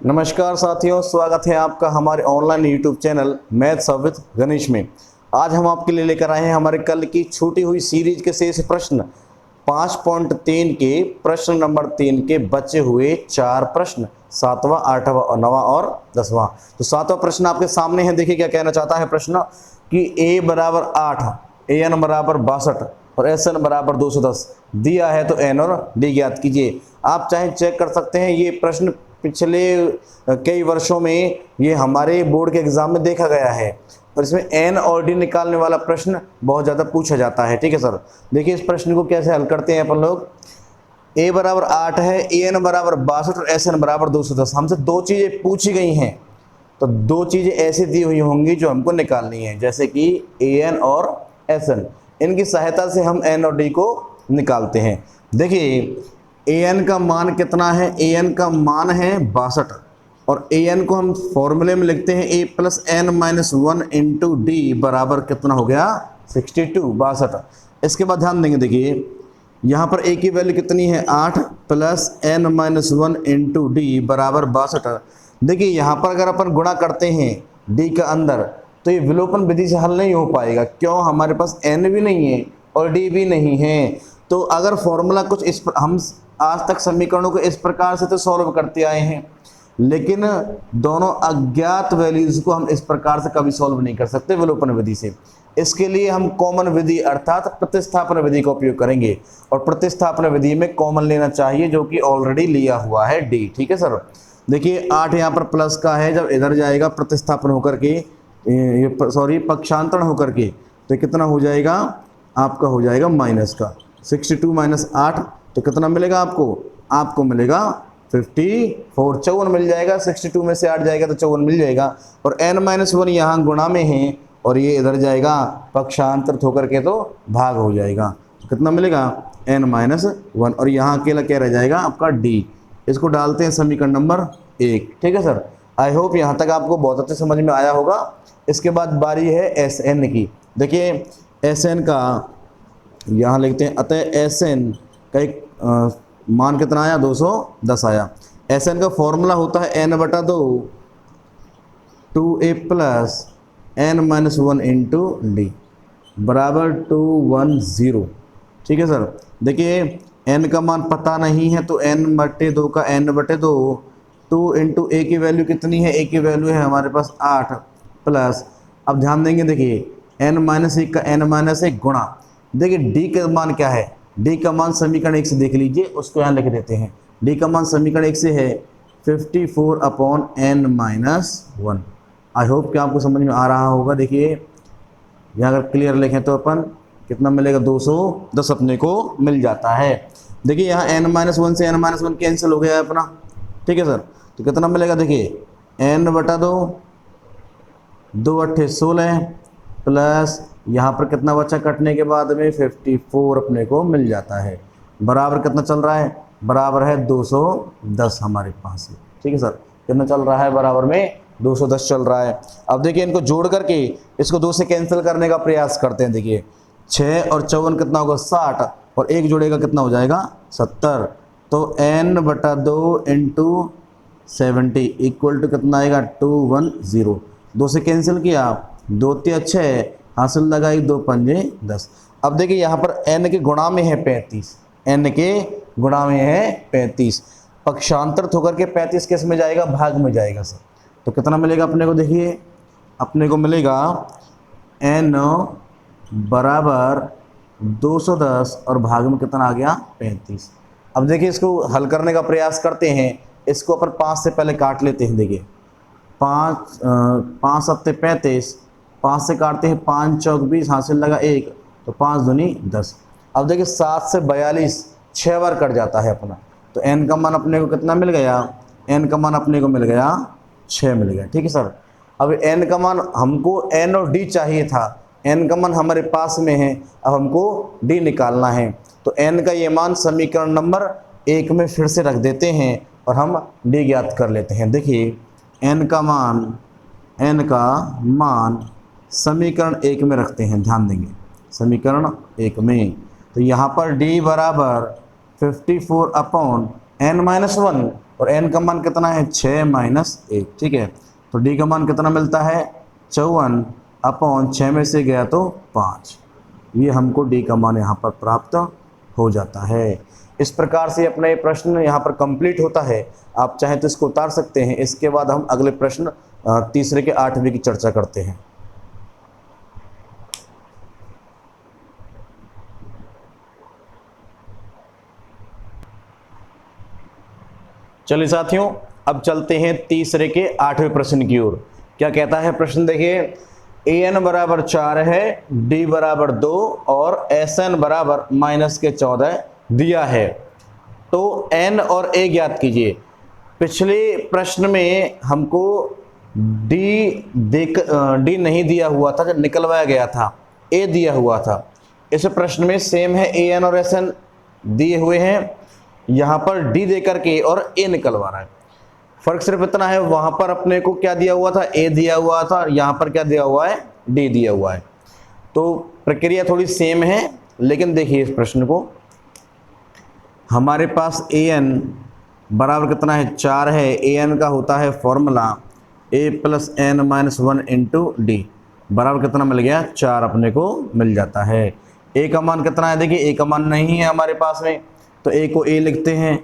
नमस्कार साथियों, स्वागत है आपका हमारे online YouTube channel maths with Ganesh में। आज हम आपके लिए लेकर आए हैं हमारे कल की छूटी हुई सीरीज के शेष प्रश्न 5.3 के प्रश्न नंबर 3 के बचे हुए 4 प्रश्न 7वां, 8वां, 9वां और 10वां। तो 7वां प्रश्न आपके सामने है। देखिए क्या कहना चाहता है प्रश्न कि a बराबर 8, an बराबर 62 और sn बराबर 210 दिया है, तो n और d ज्ञात कीजिए। आप चाहे चेक कर सकते हैं, ये प्रश्न पिछले कई वर्षों में ये हमारे बोर्ड के एग्जाम में देखा गया है और इसमें एन और डी निकालने वाला प्रश्न बहुत ज़्यादा पूछा जाता है। ठीक है सर, देखिए इस प्रश्न को कैसे हल करते हैं अपन लोग। a बराबर 8 है, an बराबर 62 और sn बराबर 210। हमसे दो चीज़ें पूछी गई हैं, तो दो चीज़ें ऐसी दी हुई होंगी जो हमको निकालनी है, जैसे कि an और sn। इनकी सहायता से हम n और d को निकालते हैं। देखिए an का मान कितना है, an का मान है 62 और an को हम फॉर्मूले में लिखते हैं a plus n minus 1 into D बराबर कितना हो गया 62। इसके बाद ध्यान देंगे, देखिए यहाँ पर a की वैल्यू कितनी है 8 plus n minus 1 into D बराबर 62। देखिए यहाँ पर अगर अपन गुणा करते हैं d का अंदर, तो ये विलोपन विधि से हल नहीं हो पाएगा। क्यों? हमारे पास n भी नहीं है और d भी नहीं है। तो अगर फॉर्मूला कुछ इस पर, हम आज तक समीकरणों को इस प्रकार से तो सॉल्व करते आए हैं, लेकिन दोनों अज्ञात वैल्यूज को हम इस प्रकार से कभी सॉल्व नहीं कर सकते विलोपन विधि से। इसके लिए हम कॉमन विधि अर्थात प्रतिस्थापन विधि का उपयोग करेंगे और प्रतिस्थापन विधि में कॉमन लेना चाहिए, जो कि ऑलरेडी लिया हुआ है डी। ठीक है सर, देखिए 8 यहाँ पर प्लस का है, जब इधर जाएगा प्रतिस्थापन होकर के, सॉरी पक्षांतरण होकर के, तो कितना हो जाएगा आपका, हो जाएगा माइनस का 62 माइनस 8, तो कितना मिलेगा आपको? आपको मिलेगा 54, 54 मिल जाएगा। 62 में से 8 जाएगा तो 54 मिल जाएगा। और n माइनस 1 यहाँ गुणा में है और ये इधर जाएगा पक्षांतरित होकर के, तो भाग हो जाएगा। तो कितना मिलेगा n माइनस 1 और यहाँ अकेला क्या रह जाएगा आपका d। इसको डालते हैं समीकरण नंबर 1। ठीक है सर, आई होप यहाँ तक आपको बहुत अच्छे समझ में आया होगा। इसके बाद बारी है Sn की। देखिए Sn का यहाँ लिखते हैं, अतः Sn का एक मान कितना आया 210 आया। Sn का फॉर्मूला होता है n/2 2a plus n minus 1 into D बराबर 210। ठीक है सर, देखिए n का मान पता नहीं है, तो n/2 का n/2 2 इंटू a की वैल्यू कितनी है, a की वैल्यू है हमारे पास 8 प्लस, अब ध्यान देंगे, देखिए n माइनस 1 का n माइनस 1 गुणा, देखिए d का मान क्या है, d का मान समीकरण 1 से देख लीजिए, उसको यहाँ लिख देते हैं। d का मान समीकरण 1 से है 54 upon n minus 1। I hope कि आपको समझ में आ रहा होगा। देखिए यहाँ अगर क्लियर लिखें तो अपन कितना मिलेगा 210 अपने को मिल जाता है। देखिए यहाँ n माइनस 1 से n माइनस 1 कैंसिल हो गया है अपना। ठीक है सर, तो कितना मिलेगा, देखिए n/2 2 8 16 प्लस यहाँ पर कितना बचा कटने के बाद में 54 अपने को मिल जाता है। बराबर कितना चल रहा है, बराबर है 210 हमारे पास में। ठीक है सर, कितना चल रहा है, बराबर में 210 चल रहा है। अब देखिए इनको जोड़ करके इसको 2 से कैंसिल करने का प्रयास करते हैं। देखिए 6 और 54 कितना होगा 60 और 1 जोड़ेगा कितना हो जाएगा 70। तो n/2 इंटू 70 इक्वल टू कितना आएगा 210। 2 से कैंसिल किया, 2 3 6 हासिल लगाई, 2 पंजे 10। अब देखिए यहाँ पर n के गुणा में है 35, n के गुणा में है 35, पक्षांतरित होकर के 35 किस में जाएगा, भाग में जाएगा सर। तो कितना मिलेगा अपने को, देखिए अपने को मिलेगा n बराबर 210 और भाग में कितना आ गया 35। अब देखिए इसको हल करने का प्रयास करते हैं। इसको अपन 5 से पहले काट लेते हैं। देखिए 5 सत्ते 35, 5 से काटते हैं, 5 चौक 20 हासिल लगा 1, तो 5 दूनी 10। अब देखिए 7 से 42 6 बार कट जाता है अपना, तो n का मान अपने को कितना मिल गया, n का मान अपने को मिल गया 6 मिल गया। ठीक है सर, अब n का मान हमको n और d चाहिए था, n का मान हमारे पास में है, अब हमको d निकालना है। तो n का ये मान समीकरण नंबर 1 में फिर से रख देते हैं और हम d ज्ञात कर लेते हैं। देखिए n का मान समीकरण 1 में रखते हैं, ध्यान देंगे समीकरण 1 में, तो यहाँ पर d बराबर 54 अपॉन n माइनस 1 और n का मान कितना है 6 माइनस 1, ठीक है। तो d का मान कितना मिलता है 54 अपॉन 6 में से गया तो 5, ये हमको d का मान यहाँ पर प्राप्त हो जाता है। इस प्रकार से अपना ये प्रश्न यहाँ पर कंप्लीट होता है। आप चाहें तो इसको उतार सकते हैं। इसके बाद हम अगले प्रश्न तीसरे के 8वें की चर्चा करते हैं। चलिए साथियों, अब चलते हैं तीसरे के 8वें प्रश्न की ओर। क्या कहता है प्रश्न, देखिए an बराबर 4 है, d बराबर 2 और sn बराबर -14 दिया है। तो n और a ज्ञात कीजिए। पिछले प्रश्न में हमको d नहीं दिया हुआ था, जब निकलवाया गया था a दिया हुआ था। इस प्रश्न में सेम है, an और sn दिए हुए हैं, यहाँ पर d दे करके और a निकलवा रहा है। फर्क सिर्फ इतना है, वहां पर अपने को क्या दिया हुआ था, a दिया हुआ था, यहाँ पर क्या दिया हुआ है, d दिया हुआ है। तो प्रक्रिया थोड़ी सेम है, लेकिन देखिए इस प्रश्न को, हमारे पास an बराबर कितना है 4 है। an का होता है फॉर्मूला a + n-1 × d बराबर कितना मिल गया 4 अपने को मिल जाता है। a का मान कितना है, देखिए a का मान नहीं है हमारे पास में, तो a को a लिखते हैं,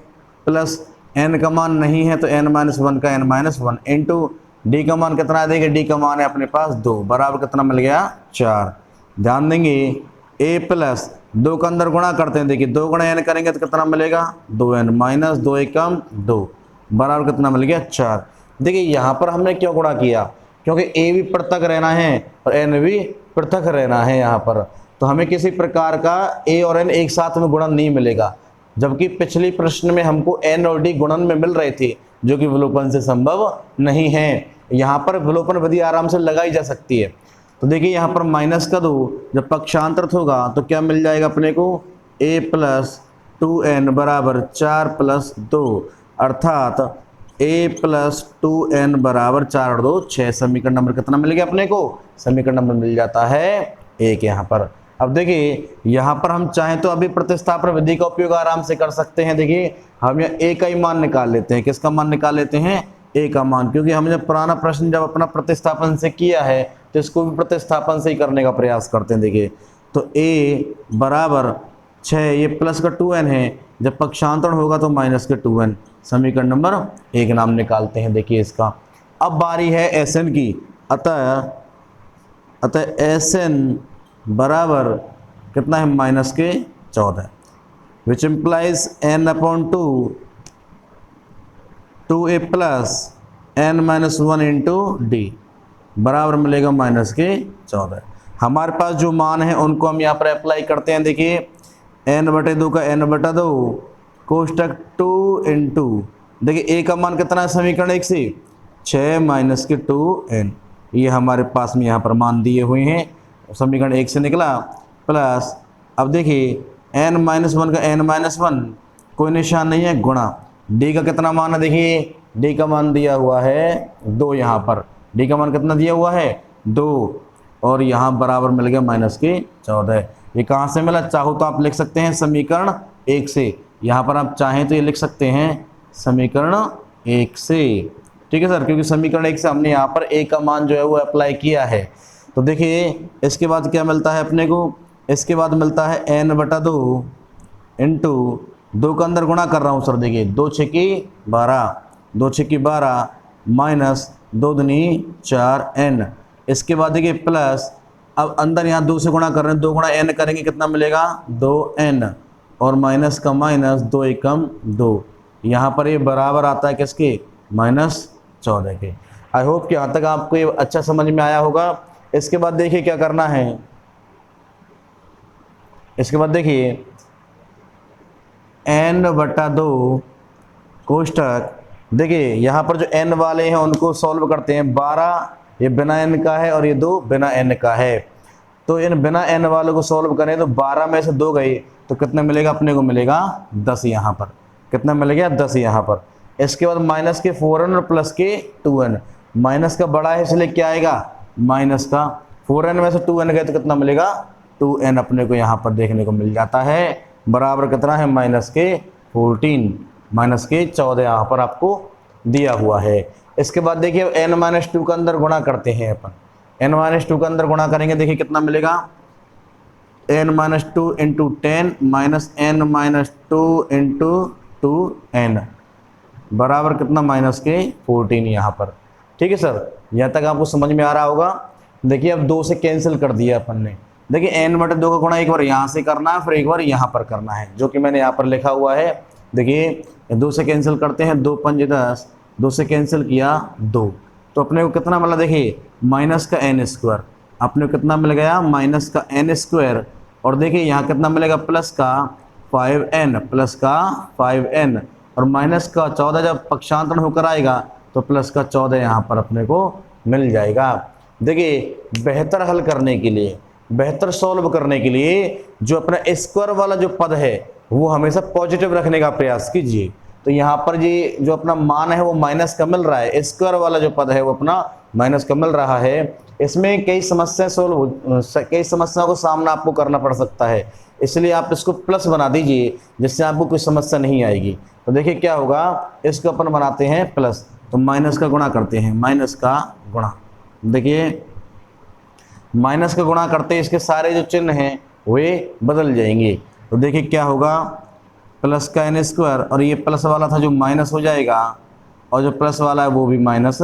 प्लस n का मान नहीं है तो n-1 का n-1 इंटू d का मान कितना है, देखिए d का मान है अपने पास 2 बराबर कितना मिल गया 4। ध्यान देंगे a प्लस 2 का अंदर गुणा करते हैं, देखिए 2 गुणा n करेंगे तो कितना मिलेगा 2n माइनस 2 एकम 2 बराबर कितना मिल गया 4। देखिए यहाँ पर हमने क्यों गुणा किया, क्योंकि a भी पृथक रहना है और n भी पृथक रहना है यहाँ पर, तो हमें किसी प्रकार का a और n एक साथ में गुणन नहीं मिलेगा। जबकि पिछले प्रश्न में हमको n और d गुणन में मिल रहे थे, जो कि विलोपन से संभव नहीं है। यहाँ पर विलोपन विधि आराम से लगाई जा सकती है। तो देखिए यहाँ पर माइनस का 2 जब पक्षांतरित होगा तो क्या मिल जाएगा अपने को, a + 2n बराबर 4 + 2, अर्थात a + 2n बराबर 4 और 2 6। समीकरण नंबर कितना मिल गया अपने को, समीकरण नंबर मिल जाता है 1 यहाँ पर। अब देखिए यहाँ पर हम चाहें तो अभी प्रतिस्थापन विधि का उपयोग आराम से कर सकते हैं। देखिए हम यहाँ a का ही मान निकाल लेते हैं। किसका मान निकाल लेते हैं, a का मान, क्योंकि हमने पुराना प्रश्न जब अपना प्रतिस्थापन से किया है तो इसको भी प्रतिस्थापन से ही करने का प्रयास करते हैं। देखिए तो a बराबर 6, ये प्लस का 2n है, जब पक्षांतरण होगा तो माइनस के 2n, समीकरण नंबर 1 नाम निकालते हैं। देखिए इसका अब बारी है Sn की। अतः Sn बराबर कितना है -14, which implies n/2 2a + n-1 × d बराबर मिलेगा -14। हमारे पास जो मान है उनको हम यहाँ पर अप्लाई करते हैं। देखिए n/2 का n/2 कोष्टक 2 × देखिए a का मान कितना है समीकरण 1 से 6 - 2n, ये हमारे पास में यहाँ पर मान दिए हुए हैं, समीकरण 1 से निकला, प्लस अब देखिए n-1 का n-1 कोई निशान नहीं है, गुणा d का कितना मान है, देखिए d का मान दिया हुआ है 2, यहाँ पर d का मान कितना दिया हुआ है 2, और यहाँ बराबर मिल गया -14। ये कहाँ से मिला, चाहो तो आप लिख सकते हैं समीकरण 1 से, यहाँ पर आप चाहें तो ये लिख सकते हैं समीकरण 1 से, ठीक है सर, क्योंकि समीकरण 1 से हमने यहाँ पर a का मान जो है वो अप्लाई किया है। तो देखिए इसके बाद क्या मिलता है अपने को, इसके बाद मिलता है n/2 इंटू 2 का अंदर गुणा कर रहा हूँ सर, देखिए 2 × 6 = 12, 2 × 6 = 12 माइनस 2 दूनी 4n, इसके बाद देखिए प्लस, अब अंदर यहाँ 2 से गुणा कर रहे हैं, 2 × n करेंगे कितना मिलेगा 2n, और माइनस का माइनस 2 एकम 2, यहाँ पर ये बराबर आता है किसके, -14 के। आई होप कि यहाँ तक आपको ये अच्छा समझ में आया होगा। इसके बाद देखिए क्या करना है, इसके बाद देखिए n/2 कोष्टक, देखिए यहाँ पर जो n वाले हैं उनको सॉल्व करते हैं। 12 ये बिना n का है और ये 2 बिना n का है, तो इन बिना n वालों को सॉल्व करें तो 12 में से 2 गई तो कितना मिलेगा अपने को, मिलेगा 10, यहाँ पर कितना मिलेगा 10 यहाँ पर। इसके बाद माइनस के 4n और प्लस के 2n, माइनस का बड़ा है इसलिए क्या आएगा माइनस का, 4n में से 2n गए तो कितना मिलेगा 2n अपने को यहाँ पर देखने को मिल जाता है, बराबर कितना है -14। माइनस के 14 यहाँ पर आपको दिया हुआ है। इसके बाद देखिए n-2 का अंदर गुणा करते हैं अपन, n-2 का अंदर गुणा करेंगे, देखिए कितना मिलेगा, n-2 into 10 minus n-2 into 2n बराबर कितना, माइनस के 14 यहाँ पर। ठीक है सर, यहाँ तक आपको समझ में आ रहा होगा। देखिए अब 2 से कैंसिल कर दिया अपन ने। देखिए n/2 का गुणा एक बार यहाँ से करना है, फिर एक बार यहाँ पर करना है, जो कि मैंने यहाँ पर लिखा हुआ है। देखिए 2 से कैंसिल करते हैं, 2 पंजे 10, 2 से कैंसिल किया 2, तो अपने को कितना मिला, देखिए माइनस का n², अपने को कितना मिल गया, माइनस का n²। और देखिए यहाँ कितना मिलेगा, प्लस का 5n, प्लस का 5n, और माइनस का 14 जब पक्षांतरण होकर आएगा तो प्लस का 14 यहाँ पर अपने को मिल जाएगा। देखिए बेहतर हल करने के लिए, बेहतर सॉल्व करने के लिए जो अपना स्क्वायर वाला जो पद है वो हमेशा पॉजिटिव रखने का प्रयास कीजिए। तो यहाँ पर जी जो अपना मान है वो माइनस का मिल रहा है, स्क्वायर वाला जो पद है वो अपना माइनस का मिल रहा है। इसमें कई समस्याओं को सामना आपको करना पड़ सकता है, इसलिए आप इसको प्लस बना दीजिए जिससे आपको कोई समस्या नहीं आएगी। तो देखिए क्या होगा, इसको अपन बनाते हैं प्लस, तो माइनस का गुणा करते हैं, माइनस का गुणा, देखिए माइनस का गुणा करते हैं, इसके सारे जो चिन्ह हैं वे बदल जाएंगे। तो देखिए क्या होगा, प्लस का n² और ये प्लस वाला था जो माइनस हो जाएगा, और जो प्लस वाला है वो भी माइनस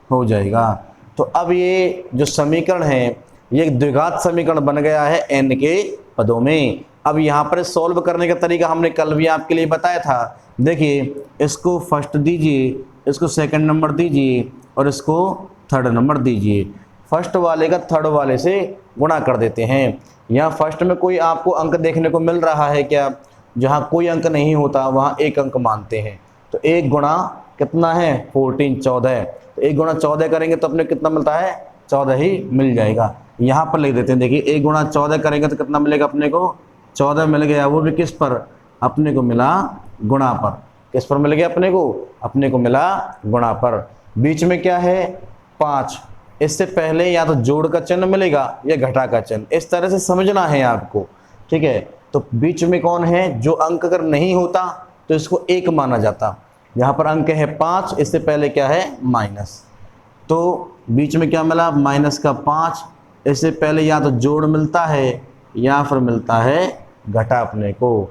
हो जाएगा। तो अब ये जो समीकरण है ये एक द्विघात समीकरण बन गया है n के पदों में। अब यहाँ पर सॉल्व करने का तरीका हमने कल भी आपके लिए बताया था। देखिए इसको फर्स्ट दीजिए, इसको सेकंड नंबर दीजिए, और इसको थर्ड नंबर दीजिए। फर्स्ट वाले का थर्ड वाले से गुणा कर देते हैं। यहाँ फर्स्ट में कोई आपको अंक देखने को मिल रहा है क्या, जहाँ कोई अंक नहीं होता वहाँ एक अंक मानते हैं। तो 1 गुणा कितना है, 14, 14। तो 1 गुणा 14 करेंगे तो अपने कितना मिलता है, 14 ही मिल जाएगा। यहाँ पर लिख देते हैं, देखिए 1 गुणा 14 करेंगे तो कितना मिलेगा अपने को, 14 मिल गया, वो भी किस पर, अपने को मिला गुणा पर। किस पर मिल गया अपने को मिला गुणा पर। बीच में क्या है, 5, इससे पहले या तो जोड़ का चिन्ह मिलेगा या घटा का चिन्ह, इस तरह से समझना है आपको। ठीक है, तो बीच में कौन है, जो अंक अगर नहीं होता तो इसको 1 माना जाता। यहाँ पर अंक है 5, इससे पहले क्या है, माइनस, तो बीच में क्या मिला, माइनस का 5, इससे पहले या तो जोड़ मिलता है या फिर मिलता है घटा अपने को।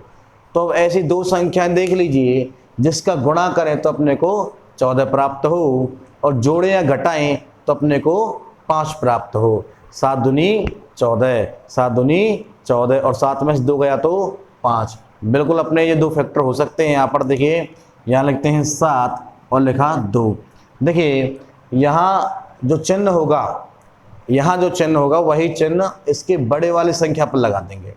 तो ऐसी 2 संख्याएं देख लीजिए जिसका गुणा करें तो अपने को 14 प्राप्त हो, और जोड़ें या घटाएं तो अपने को 5 प्राप्त हो। 7 दूनी 14, 7 दूनी 14, और 7 में से 2 गया तो 5। बिल्कुल अपने ये 2 फैक्टर हो सकते हैं। यहाँ पर देखिए, यहाँ लिखते हैं 7 और लिखा 2। देखिए यहाँ जो चिन्ह होगा वही चिन्ह इसके बड़े वाली संख्या पर लगा देंगे।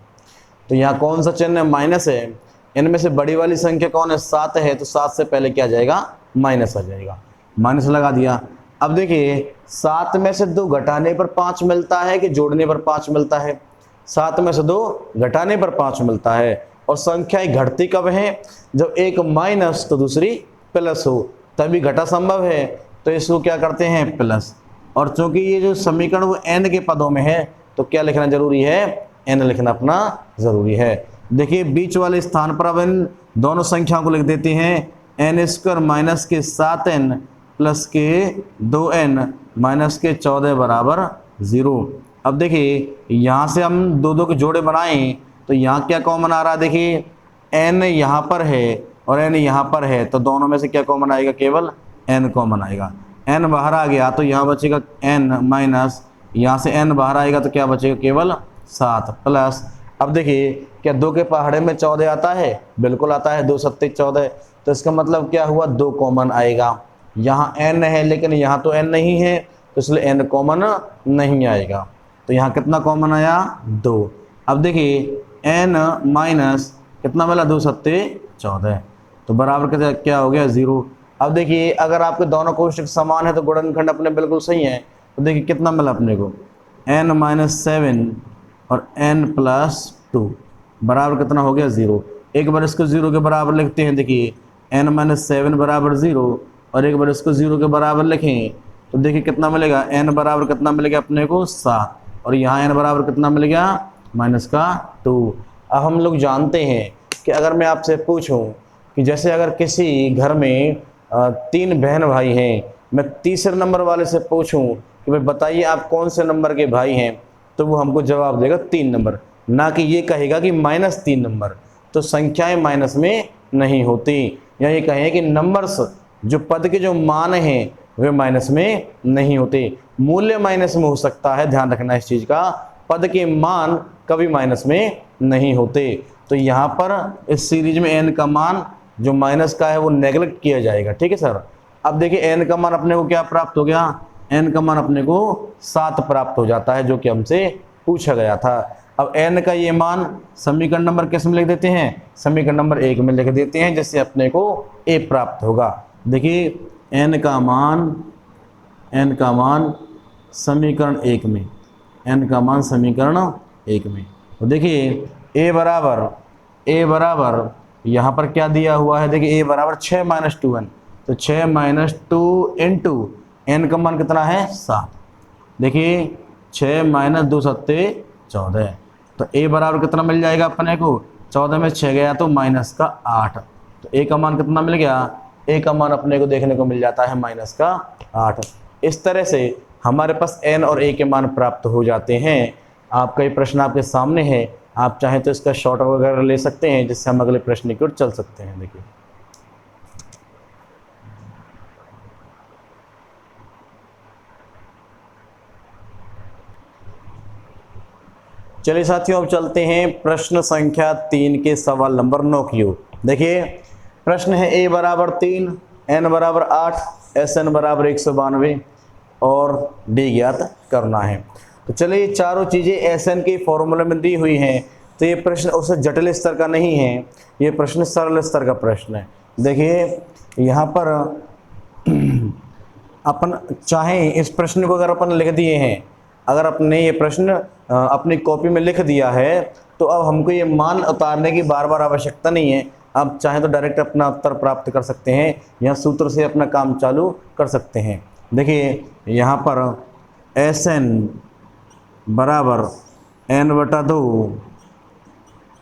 तो यहाँ कौन सा चिन्ह है, माइनस है, इनमें से बड़ी वाली संख्या कौन है, 7 है, तो 7 से पहले क्या आ जाएगा, माइनस आ जाएगा, माइनस लगा दिया। अब देखिए 7 में से 2 घटाने पर 5 मिलता है कि जोड़ने पर 5 मिलता है, 7 में से 2 घटाने पर 5 मिलता है। और संख्याएं घटती कब हैं, जब एक माइनस तो दूसरी प्लस हो, तभी घटा संभव है। तो इसको क्या करते हैं, प्लस। और चूंकि ये जो समीकरण वो n के पदों में है तो क्या लिखना जरूरी है, n लिखना अपना जरूरी है। देखिए बीच वाले स्थान पर अब इन दोनों संख्याओं को लिख देते हैं, n² माइनस के 7n प्लस के 2n माइनस के 14 बराबर 0। अब देखिए यहाँ से हम 2 के जोड़े बनाएं तो यहाँ क्या कॉमन आ रहा है, देखिए n यहाँ पर है और n यहाँ पर है, तो दोनों में से क्या कॉमन आएगा, केवल n कॉमन आएगा। n बाहर आ गया तो यहाँ बचेगा n माइनस, यहाँ से n बाहर आएगा तो क्या बचेगा, केवल 7 प्लस। अब देखिए क्या 2 के पहाड़े में 14 आता है, बिल्कुल आता है, 2 सत्ते 14। तो इसका मतलब क्या हुआ, 2 कॉमन आएगा। यहाँ n है लेकिन यहाँ तो n नहीं है, तो इसलिए n कॉमन नहीं आएगा। तो यहाँ कितना कॉमन आया, 2। अब देखिए n माइनस कितना मिला, 2 सत्ते 14, तो बराबर क्या हो गया, 0। अब देखिए अगर आपके दोनों कोष्ठक समान है तो गुणनखंड अपने बिल्कुल सही है। तो देखिए कितना मिला अपने को, n माइनस 7 और n प्लस 2 बराबर कितना हो गया, 0। एक बार इसको 0 के बराबर लिखते हैं, देखिए n माइनस 7 बराबर 0, और एक बार इसको 0 के बराबर लिखें तो देखिए कितना मिलेगा, n बराबर कितना मिलेगा अपने को, 7, और यहाँ n बराबर कितना मिल गया, माइनस का 2। अब हम लोग जानते हैं कि अगर मैं आपसे पूछूं कि जैसे अगर किसी घर में 3 बहन भाई हैं, मैं तीसरे नंबर वाले से पूछूं कि भाई बताइए आप कौन से नंबर के भाई हैं, तो वो हमको जवाब देगा 3 नंबर, ना कि ये कहेगा कि -3 नंबर। तो संख्याएं माइनस में नहीं होती, या ये कहें कि नंबर्स जो पद के जो मान हैं वे माइनस में नहीं होते। मूल्य माइनस में हो सकता है, ध्यान रखना इस चीज़ का, पद के मान कभी माइनस में नहीं होते। तो यहाँ पर इस सीरीज में n का मान जो माइनस का है वो नेगलेक्ट किया जाएगा, ठीक है सर। अब देखिए n का मान अपने को क्या प्राप्त हो गया, n का मान अपने को 7 प्राप्त हो जाता है, जो कि हमसे पूछा गया था। अब n का ये मान समीकरण नंबर किस में लिख देते हैं, समीकरण नंबर 1 में लिख देते हैं, जिससे अपने को a प्राप्त होगा। देखिए n का मान समीकरण 1 में, n का मान समीकरण 1 में, तो देखिए a बराबर यहाँ पर क्या दिया हुआ है, देखिए a बराबर 6 - 2n, तो 6 - 2 इंटू n का मान कितना है 7। देखिए 6 - 2 सत्ते 14, तो a बराबर कितना मिल जाएगा अपने को, 14 में 6 गया तो -8, तो a का मान कितना मिल गया, a का मान अपने को देखने को मिल जाता है -8। इस तरह से हमारे पास n और a के मान प्राप्त हो जाते हैं। आपका ये प्रश्न आपके सामने है, आप चाहें तो इसका शॉर्ट वगैरह ले सकते हैं, जिससे हम अगले प्रश्न की ओर चल सकते हैं। देखिए चलिए साथियों, अब चलते हैं प्रश्न संख्या 3 के सवाल नंबर 9 की ओर। देखिए प्रश्न है a बराबर 3, n बराबर 8, Sn बराबर 192 और d ज्ञात करना है। तो चलिए ये चारों चीज़ें Sn के फॉर्मूले में दी हुई हैं, तो ये प्रश्न उससे जटिल स्तर का नहीं है, ये प्रश्न सरल स्तर का प्रश्न है। देखिए यहाँ पर अपन चाहें इस प्रश्न को अगर अपन लिख दिए हैं, अगर अपने ये प्रश्न अपनी कॉपी में लिख दिया है, तो अब हमको ये मान उतारने की बार बार आवश्यकता नहीं है। आप चाहें तो डायरेक्ट अपना उत्तर प्राप्त कर सकते हैं, या सूत्र से अपना काम चालू कर सकते हैं। देखिए यहाँ पर Sn बराबर n/2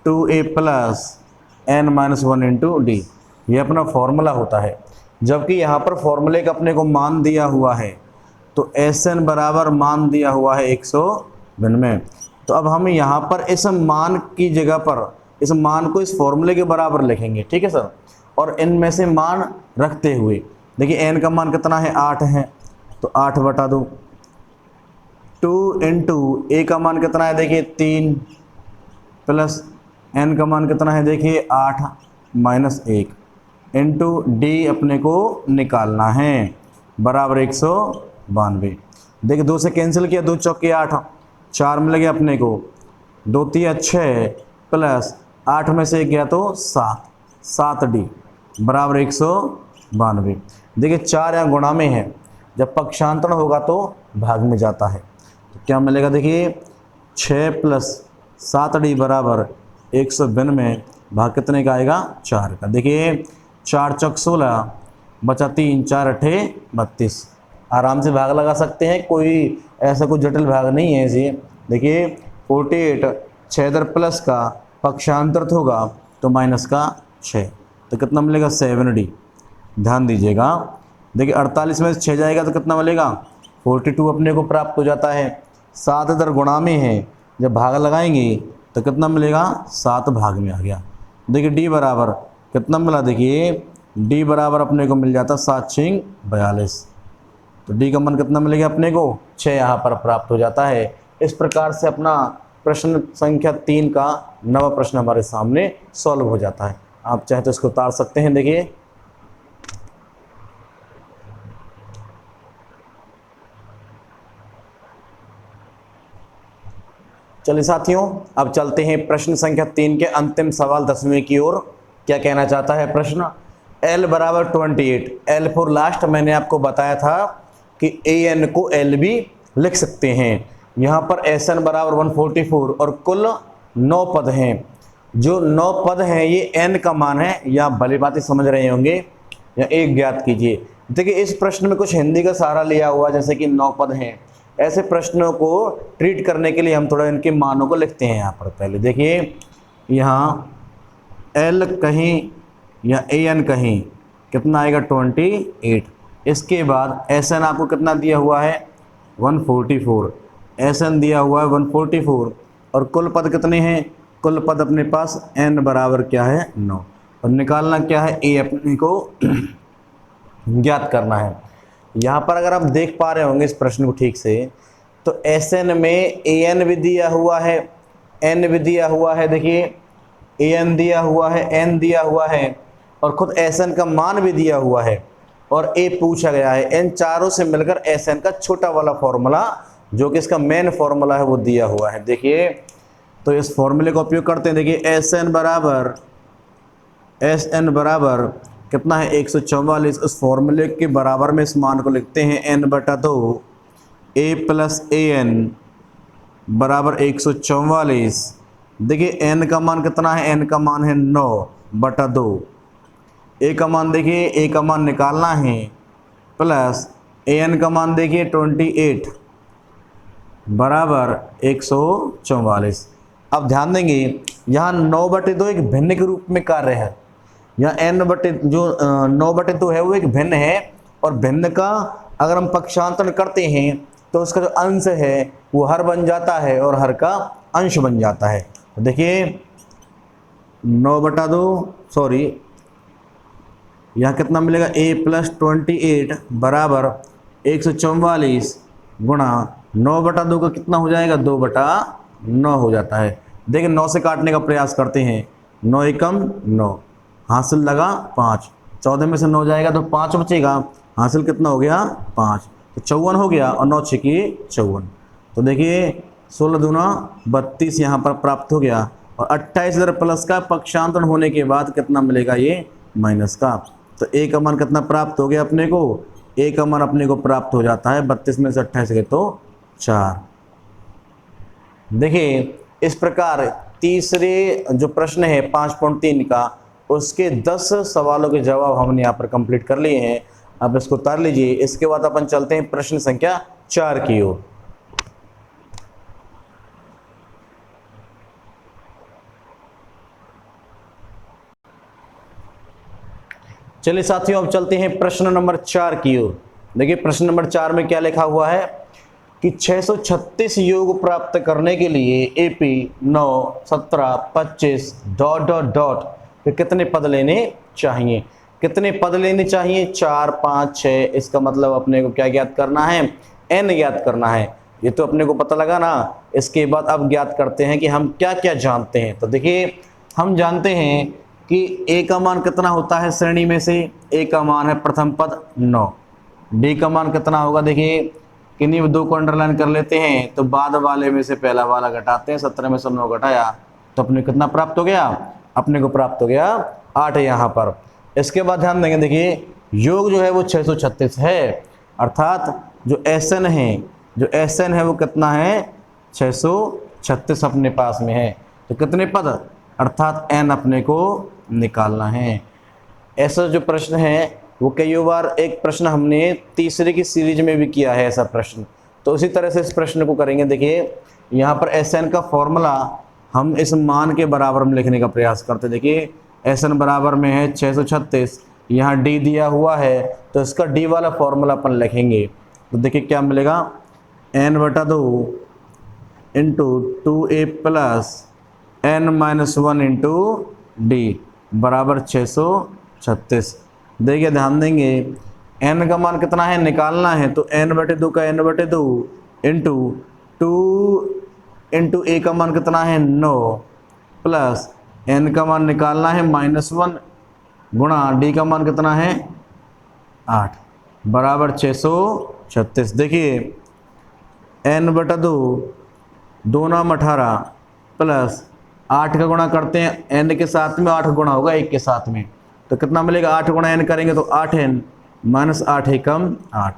2a plus n-1 into D, ये अपना फॉर्मूला होता है। जबकि यहाँ पर फॉर्मूले का अपने को मान दिया हुआ है, तो Sn बराबर मान दिया हुआ है 192। तो अब हम यहाँ पर इस मान की जगह पर इस मान को इस फॉर्मूले के बराबर लिखेंगे, ठीक है सर। और इनमें से मान रखते हुए देखिए n का मान कितना है 8 है, तो 8/2 2 इंटू a का मान कितना है, देखिए 3 प्लस n का मान कितना है, देखिए 8 - 1 इंटू d अपने को निकालना है बराबर 192। देखिए 2 से कैंसिल किया, 2 चौके 8, 4 मिल गया अपने को, 2 तिया 6 प्लस 8 में से 1 गया तो 7d बराबर 192। देखिए 4 यहाँ गुणा में है, जब पक्षांतरण होगा तो भाग में जाता है, तो क्या मिलेगा, देखिए 6 प्लस 7d बराबर 192, भाग कितने का आएगा 4 का। देखिए 4 चौक 16 बचा 3, 4 अठे 32, आराम से भाग लगा सकते हैं, कोई ऐसा कोई जटिल भाग नहीं है इसे। देखिए 48 6 इधर प्लस का पक्षांतरित होगा तो माइनस का 6, तो कितना मिलेगा 7d। ध्यान दीजिएगा, देखिए 48 में से 6 जाएगा तो कितना मिलेगा 42 अपने को प्राप्त हो जाता है। 7 इधर गुणा में है, जब भाग लगाएंगे तो कितना मिलेगा 7 भाग में आ गया। देखिए d बराबर कितना मिला, देखिए d बराबर अपने को मिल जाता 7×6 42, तो d का मान कितना मिलेगा अपने को 6 यहाँ पर प्राप्त हो जाता है। इस प्रकार से अपना प्रश्न संख्या 3 का नवा प्रश्न हमारे सामने सॉल्व हो जाता है। आप चाहे तो इसको उतार सकते हैं। देखिए चलिए साथियों, अब चलते हैं प्रश्न संख्या 3 के अंतिम सवाल 10वें की ओर। क्या कहना चाहता है प्रश्न, L बराबर 28, L फॉर लास्ट मैंने आपको बताया था कि AN को L भी लिख सकते हैं। यहाँ पर SN बराबर 144 और कुल 9 पद हैं। जो 9 पद हैं ये N का मान है, या भली बातें समझ रहे होंगे, या एक ज्ञात कीजिए। देखिए इस प्रश्न में कुछ हिंदी का सहारा लिया हुआ, जैसे कि 9 पद हैं। ऐसे प्रश्नों को ट्रीट करने के लिए हम थोड़ा इनके मानों को लिखते हैं। यहाँ पर पहले देखिए, यहाँ L कहीं या ए एन कहीं, कितना आएगा 28। इसके बाद एस एन आपको कितना दिया हुआ है 144, एस एन दिया हुआ है 144, और कुल पद कितने हैं, कुल पद अपने पास n बराबर क्या है 9, और निकालना क्या है a अपने को ज्ञात करना है। यहाँ पर अगर आप देख पा रहे होंगे इस प्रश्न को ठीक से, तो एस एन में ए एन भी दिया हुआ है, एन भी दिया हुआ है, देखिए ए एन दिया हुआ है, एन दिया हुआ है, और खुद एस एन का मान भी दिया हुआ है, और ए पूछा गया है। इन चारों से मिलकर एस एन का छोटा वाला फॉर्मूला जो कि इसका मेन फॉर्मूला है वो दिया हुआ है। देखिए तो इस फॉर्मूले का उपयोग करते हैं। देखिए एस एन बराबर कितना है 144। उस फॉर्मूले के बराबर में इस मान को लिखते हैं n बटा 2 a प्लस ए एन बराबर 144। देखिए n का मान कितना है, n का मान है 9 बटा 2, a का मान देखिए, a का मान निकालना है, प्लस ए एन का मान देखिए 28 बराबर 144। अब ध्यान देंगे यहाँ 9/2 एक भिन्न के रूप में कार्य है, यहाँ n बटे जो 9/2 है वो एक भिन्न है, और भिन्न का अगर हम पक्षांतरण करते हैं तो उसका जो अंश है वो हर बन जाता है और हर का अंश बन जाता है। तो देखिए 9/2 सॉरी यहाँ कितना मिलेगा a प्लस 28 बराबर 144 गुणा 9/2 का कितना हो जाएगा 2/9 हो जाता है। देखिए 9 से काटने का प्रयास करते हैं, 9 एकम 9, हासिल लगा 5, 14 में से 9 जाएगा तो 5 बचेगा, हासिल कितना हो गया 5, तो 54 हो गया, और 9 छेकी 54। तो देखिए 16 दूना 32 यहाँ पर प्राप्त हो गया, और 28 इधर प्लस का पक्षांतरण होने के बाद कितना मिलेगा ये माइनस का। तो ए का मान कितना प्राप्त हो गया अपने को, ए का मान अपने को प्राप्त हो जाता है 32 में से 28 गए तो 4। देखिए इस प्रकार तीसरे जो प्रश्न है 5.3 का, उसके 10 सवालों के जवाब हमने यहाँ पर कंप्लीट कर लिए हैं। अब इसको उतार लीजिए। इसके बाद अपन चलते हैं प्रश्न संख्या 4 की ओर। चलिए साथियों अब चलते हैं प्रश्न नंबर 4 की ओर। देखिए प्रश्न नंबर 4 में क्या लिखा हुआ है कि 636 योग प्राप्त करने के लिए एपी 9, 17, 25 ... फिर कितने पद लेने चाहिए। कितने पद लेने चाहिए 4, 5, 6। इसका मतलब अपने को क्या ज्ञात करना है, n ज्ञात करना है। ये तो अपने को पता लगा ना। इसके बाद अब ज्ञात करते हैं कि हम क्या क्या जानते हैं। तो देखिए हम जानते हैं कि a का मान कितना होता है श्रेणी में से, a का मान है प्रथम पद 9, d का मान कितना होगा, देखिए किन्हीं 2 को अंडरलाइन कर लेते हैं, तो बाद वाले में से पहला वाला घटाते हैं, 17 में से 9 घटाया तो अपने कितना प्राप्त हो गया, अपने को प्राप्त हो गया 8 यहाँ पर। इसके बाद ध्यान देंगे, देखिए योग जो है वो 636 है, अर्थात जो SN है वो कितना है 636 अपने पास में है। तो कितने पद, अर्थात n अपने को निकालना है। ऐसा जो प्रश्न है वो कई बार एक प्रश्न हमने तीसरे की सीरीज में भी किया है ऐसा प्रश्न, तो उसी तरह से इस प्रश्न को करेंगे। देखिए यहाँ पर SN का फॉर्मूला हम इस मान के बराबर में लिखने का प्रयास करते हैं। देखिए SN बराबर में है 636, यहाँ D दिया हुआ है तो इसका D वाला फॉर्मूला अपन लिखेंगे। तो देखिए क्या मिलेगा, n/2 into 2a plus n-1 into D बराबर 636। देखिए ध्यान देंगे n का मान कितना है निकालना है, तो n/2 का n/2 इंटू 2 इंटू a का मान कितना है 9 प्लस n का मान निकालना है -1 गुणा d का मान कितना है 8 बराबर 636। देखिए n/2 2 9 18 प्लस 8 का गुणा करते हैं n के साथ में, 8 गुणा होगा 1 के साथ में, तो कितना मिलेगा 8 गुणा n करेंगे तो 8n माइनस 8 एकम 8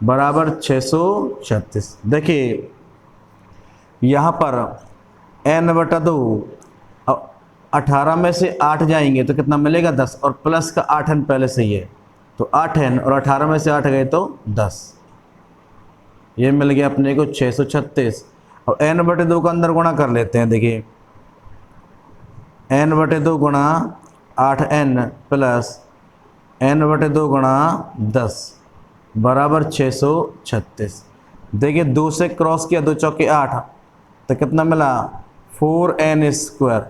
बराबर 636। देखिए यहाँ पर n/2 18 में से 8 जाएंगे तो कितना मिलेगा 10, और प्लस का 8n पहले से ही है तो 8n, और 18 में से 8 गए तो 10, ये मिल गया अपने को 636। और n/2 का अंदर गुणा कर लेते हैं। देखिए n/2 गुणा 8n प्लस n/2 गुणा 10 बराबर 636। देखिए 2 से क्रॉस किया, 2 चौके 8, तो कितना मिला 4n²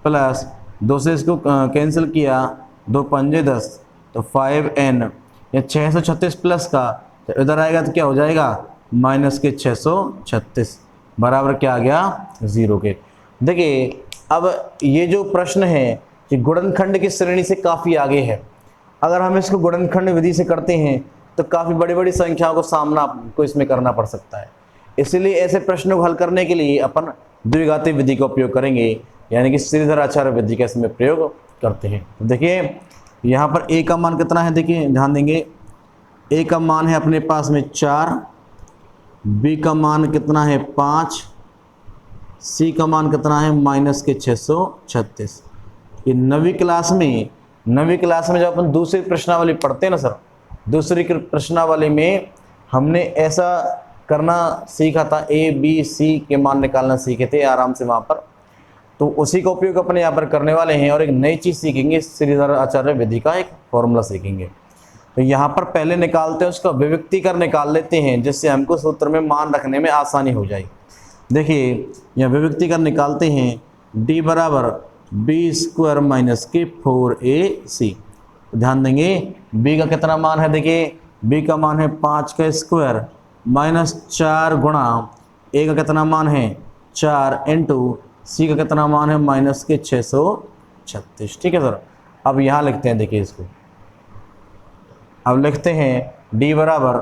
प्लस 2 से इसको कैंसिल किया, 2 पंजे 10, तो 5n। या 636 प्लस का तो इधर आएगा तो क्या हो जाएगा माइनस के 636 बराबर क्या आ गया 0 के। देखिए अब ये जो प्रश्न है ये गुणनखंड की श्रेणी से काफ़ी आगे है। अगर हम इसको गुणनखंड विधि से करते हैं तो काफ़ी बड़ी बड़ी संख्याओं को सामना आपको इसमें करना पड़ सकता है। इसलिए ऐसे प्रश्नों को हल करने के लिए अपन द्विघाती विधि का उपयोग करेंगे, यानी कि श्रीधर आचार्य विधि का इसमें प्रयोग करते हैं। तो देखिए यहाँ पर a का मान कितना है, देखिए ध्यान देंगे a का मान है अपने पास में 4, b का मान कितना है 5, c का मान कितना है माइनस के 636। ये नवीं क्लास में जब अपन दूसरी प्रश्नावली पढ़ते हैं ना सर, दूसरी प्रश्नावली में हमने ऐसा करना सीखा था, a b c के मान निकालना सीखे थे आराम से वहाँ पर, तो उसी का उपयोग अपने यहाँ पर करने वाले हैं और एक नई चीज़ सीखेंगे, श्रीधर आचार्य विधि का एक फॉर्मूला सीखेंगे। तो यहाँ पर पहले निकालते हैं उसका विभक्तिकर निकाल लेते हैं, जिससे हमको सूत्र में मान रखने में आसानी हो जाएगी। देखिए यहाँ विभक्तिकर निकालते हैं, d बराबर b² माइनस के 4ac। ध्यान देंगे b का कितना मान है, देखिए b का मान है 5 का स्क्वायर माइनस 4 गुणा a का कितना मान है 4 इंटू c का कितना मान है माइनस के 636। ठीक है सर, अब यहाँ लिखते हैं, देखिए इसको अब लिखते हैं d बराबर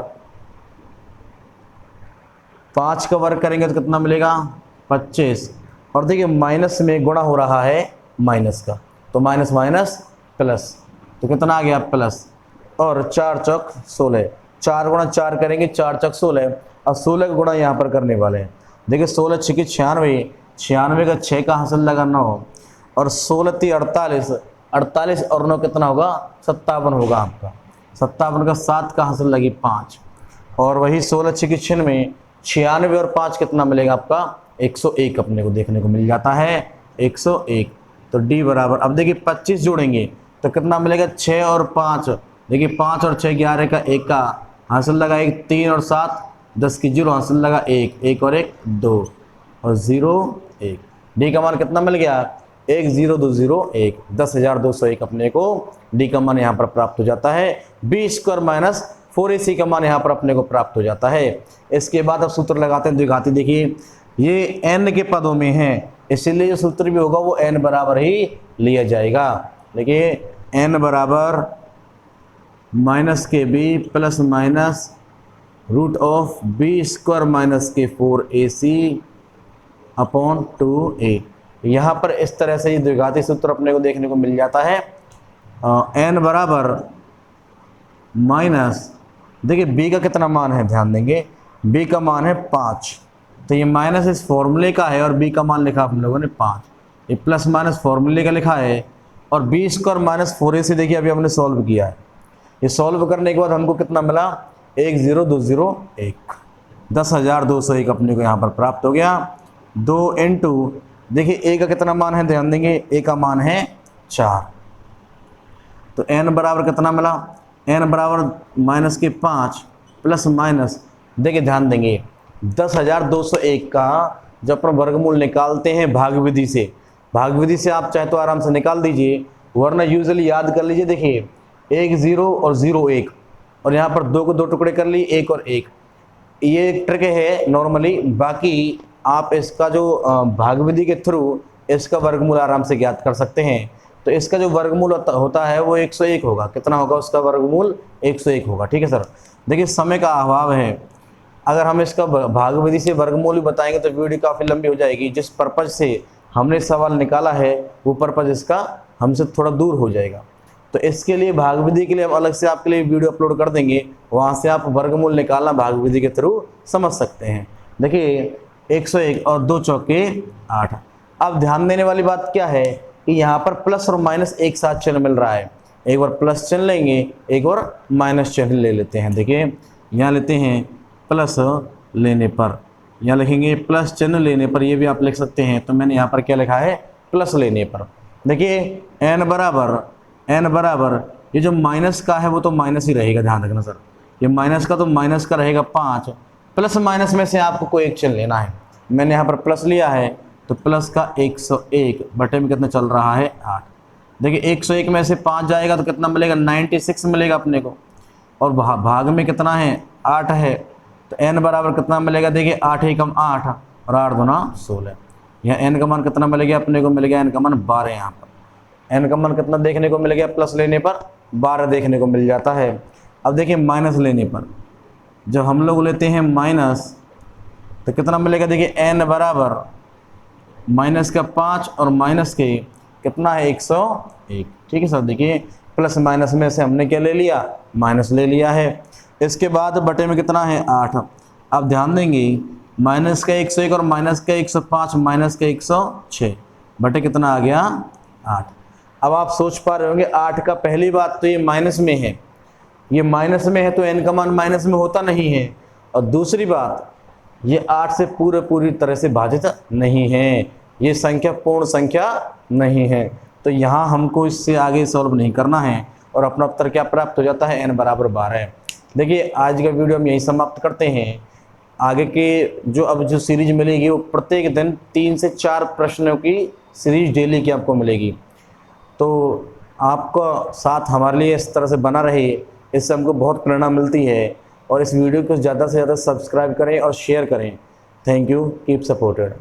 5 का वर्ग करेंगे तो कितना मिलेगा 25, और देखिए माइनस में गुणा हो रहा है माइनस का, तो माइनस माइनस प्लस, तो कितना आ गया प्लस, और 4 चौक 16, 4 गुणा 4 करेंगे 4 चौक 16, और 16 का गुणा यहाँ पर करने वाले हैं। देखिए 16 6 96, 96 का 6 का हासिल लगा 9, और 16 3 48, 48 और 9 कितना होगा 57 होगा आपका, 57 का 7 का हासिल लगी 5, और वही 16 6 96, 96 और 5 कितना मिलेगा आपका 101 अपने को देखने को मिल जाता है 101। तो d बराबर, अब देखिए 25 जोड़ेंगे तो कितना मिलेगा 6 और 5, देखिए 5 और 6 11 का 1 का हासिल लगा 1, 3 और 7 10 की 0 हासिल लगा 1, 1 और 1 2 और 0 1। d का मान कितना मिल गया 10201, 10,201 अपने को d का मान यहाँ पर प्राप्त हो जाता है। b² माइनस 4ac का मान यहाँ पर अपने को प्राप्त हो जाता है। इसके बाद अब सूत्र लगाते हैं द्विघाती। देखिए ये n के पदों में है, इसीलिए जो सूत्र भी होगा वो n बराबर ही लिया जाएगा। देखिए n बराबर माइनस के b plus minus root of b² minus के 4ac अपॉन 2a। यहाँ पर इस तरह से ये द्विघाती सूत्र अपने को देखने को मिल जाता है। n बराबर माइनस, देखिए b का कितना मान है, ध्यान देंगे b का मान है 5, तो ये माइनस इस फॉर्मूले का है और b का मान लिखा हम लोगों ने 5, ये प्लस माइनस फॉर्मूले का लिखा है, और b² माइनस 4ac देखिए अभी हमने सॉल्व किया है। ये सॉल्व करने के बाद हमको कितना मिला 10201, 10,201 अपने को यहाँ पर प्राप्त हो गया। 2 इंटू, देखिए a का कितना मान है, ध्यान देंगे a का मान है 4, तो n बराबर कितना मिला, n बराबर माइनस के 5 प्लस माइनस, देखिए ध्यान देंगे 10,201 का जब अपन वर्गमूल निकालते हैं भाग विधि से, भाग विधि से आप चाहे तो आराम से निकाल दीजिए, वरना यूजुअली याद कर लीजिए। देखिए 1 0 और 0 1, और यहाँ पर 2 को 2 टुकड़े कर लिए 1 और 1, ये एक ट्रिक है नॉर्मली। बाकी आप इसका जो भाग विधि के थ्रू इसका वर्गमूल आराम से ज्ञात कर सकते हैं। तो इसका जो वर्गमूल होता है वो 101 होगा, कितना होगा उसका वर्गमूल 101 होगा। ठीक है सर, देखिए समय का अभाव है, अगर हम इसका भाग विधि से वर्गमूल भी बताएंगे तो वीडियो काफ़ी लंबी हो जाएगी। जिस पर्पज़ से हमने सवाल निकाला है वो पर्पज़ इसका हमसे थोड़ा दूर हो जाएगा, तो इसके लिए भाग विधि के लिए हम अलग से आपके लिए वीडियो अपलोड कर देंगे, वहाँ से आप वर्गमूल निकालना भाग विधि के थ्रू समझ सकते हैं। देखिए 101 और 2 चौके 8। अब ध्यान देने वाली बात क्या है कि यहाँ पर प्लस और माइनस एक साथ चिन्ह मिल रहा है, एक बार प्लस चिन्ह लेंगे एक बार माइनस चिन्ह ले लेते हैं। देखिए यहाँ लेते हैं प्लस लेने पर, यहाँ लिखेंगे प्लस चिन्ह लेने पर, ये भी आप लिख सकते हैं। तो मैंने यहाँ पर क्या लिखा है प्लस लेने पर। देखिए n बराबर ये जो माइनस का है वो तो माइनस ही रहेगा, ध्यान रखना सर, ये माइनस का तो माइनस का रहेगा 5, प्लस माइनस में से आपको कोई एक चल लेना है। मैंने यहाँ पर प्लस लिया है तो प्लस का 101 बटे में कितना चल रहा है 8। देखिए 101 में से 5 जाएगा तो कितना मिलेगा 96 मिलेगा अपने को, और भाग में कितना है 8 है, तो n बराबर कितना मिलेगा, देखिए 8 एकम 8 और 8 दूना 16। यहाँ n का मान कितना मिलेगा अपने को, मिलेगा n का मान 12। यहाँ पर n का मान कितना देखने को मिल गया, प्लस लेने पर 12 देखने को मिल जाता है। अब देखिए माइनस लेने पर, जब हम लोग लेते हैं माइनस तो कितना मिलेगा, देखिए n बराबर माइनस का 5 और माइनस के कितना है 101। ठीक है सर, देखिए प्लस माइनस में से हमने क्या ले लिया, माइनस ले लिया है। इसके बाद बटे में कितना है 8। अब ध्यान देंगे माइनस का 101 और माइनस का 105 माइनस का 106 बटे कितना आ गया 8। अब आप सोच पा रहे होंगे 8 का, पहली बात तो ये माइनस में है, ये माइनस में है तो n का मान माइनस में होता नहीं है, और दूसरी बात ये 8 से पूरी तरह से भाजित नहीं है, ये संख्या पूर्ण संख्या नहीं है। तो यहाँ हमको इससे आगे सॉल्व नहीं करना है और अपना उत्तर क्या प्राप्त हो जाता है, n बराबर 12। देखिए आज का वीडियो हम यही समाप्त करते हैं। आगे के जो सीरीज मिलेगी वो प्रत्येक दिन 3 से 4 प्रश्नों की सीरीज डेली की आपको मिलेगी। तो आपका साथ हमारे लिए इस तरह से बना रहे, इससे हमको बहुत प्रेरणा मिलती है। और इस वीडियो को ज़्यादा से ज़्यादा सब्सक्राइब करें और शेयर करें। Thank you, keep supported.